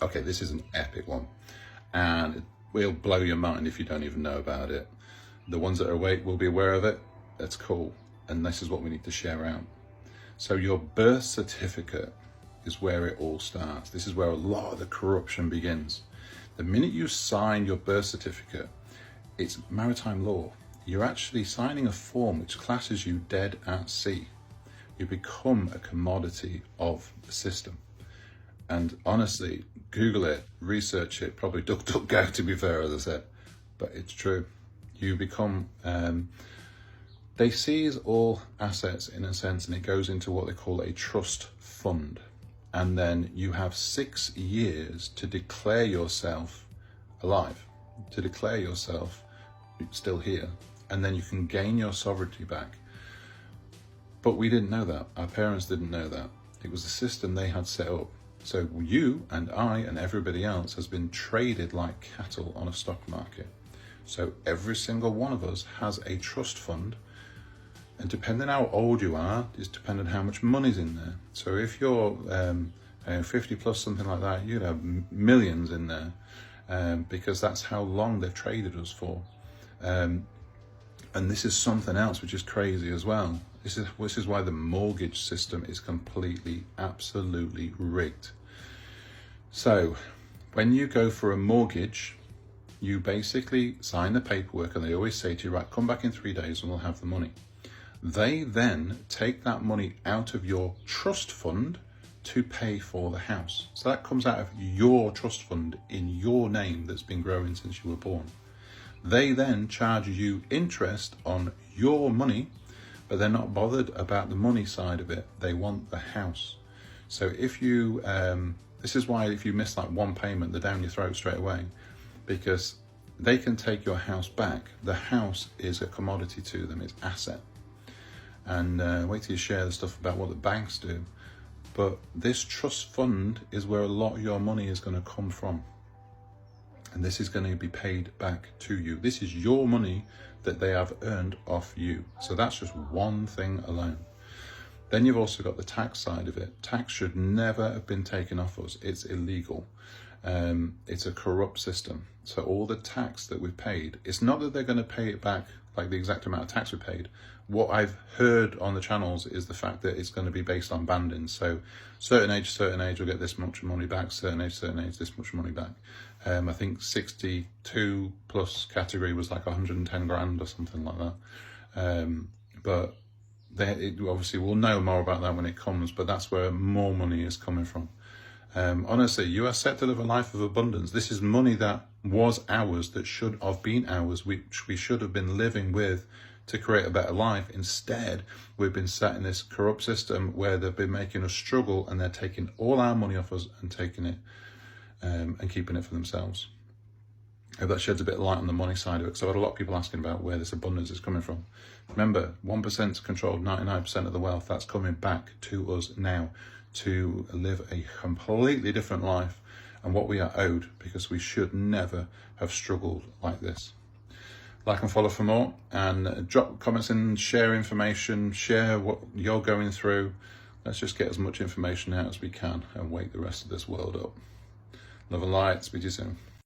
Okay, this is an epic one, and it will blow your mind if you don't even know about it. The ones that are awake will be aware of it. That's cool, and this is what we need to share out. So your birth certificate is where it all starts. This is where a lot of the corruption begins. The minute you sign your birth certificate, it's maritime law. You're actually signing a form which classes you dead at sea. You become a commodity of the system. And honestly, Google it, research it, probably DuckDuckGo to be fair, as I said, but it's true. You become, they seize all assets in a sense, and it goes into what they call a trust fund. And then you have 6 years to declare yourself alive, to declare yourself still here, and then you can gain your sovereignty back. But we didn't know that. Our parents didn't know that. It was a system they had set up. So you and I and everybody else has been traded like cattle on a stock market. So every single one of us has a trust fund, and depending how old you are, is depending how much money's in there. So if you're 50 plus, something like that, you'd have millions in there, because that's how long they've traded us for. And this is something else which is crazy as well. This is why the mortgage system is completely, absolutely rigged. So when you go for a mortgage, you basically sign the paperwork, and they always say to you, right, come back in 3 days and we'll have the money. They then take that money out of your trust fund to pay for the house. So that comes out of your trust fund in your name that's been growing since you were born. They then charge you interest on your money, but they're not bothered about the money side of it. They want the house. So if you, this is why if you miss like one payment, they're down your throat straight away, because they can take your house back. The house is a commodity to them, it's asset. And wait till you share the stuff about what the banks do. But this trust fund is where a lot of your money is going to come from. And this is going to be paid back to you. This is your money that they have earned off you. So that's just one thing alone. Then you've also got the tax side of it. Tax should never have been taken off us. It's illegal. It's a corrupt system. So all the tax that we've paid, it's not that they're going to pay it back like the exact amount of tax we paid. What I've heard on the channels is the fact that it's going to be based on bandings. So certain age will get this much money back, certain age, this much money back. I think 62 plus category was like 110 grand or something like that. But obviously we'll know more about that when it comes, but that's where more money is coming from. Honestly, you are set to live a life of abundance. This is money that was ours, that should have been ours, which we should have been living with to create a better life. Instead, we've been set in this corrupt system where they've been making us struggle, and they're taking all our money off us and taking it and keeping it for themselves. I hope that sheds a bit of light on the money side of it, because I've had a lot of people asking about where this abundance is coming from. Remember, 1% controlled 99% of the wealth. That's coming back to us now to live a completely different life and what we are owed, because we should never have struggled like this. Like and follow for more, and drop comments and share information, share what you're going through. Let's just get as much information out as we can and wake the rest of this world up. Love and light. Speak to you soon.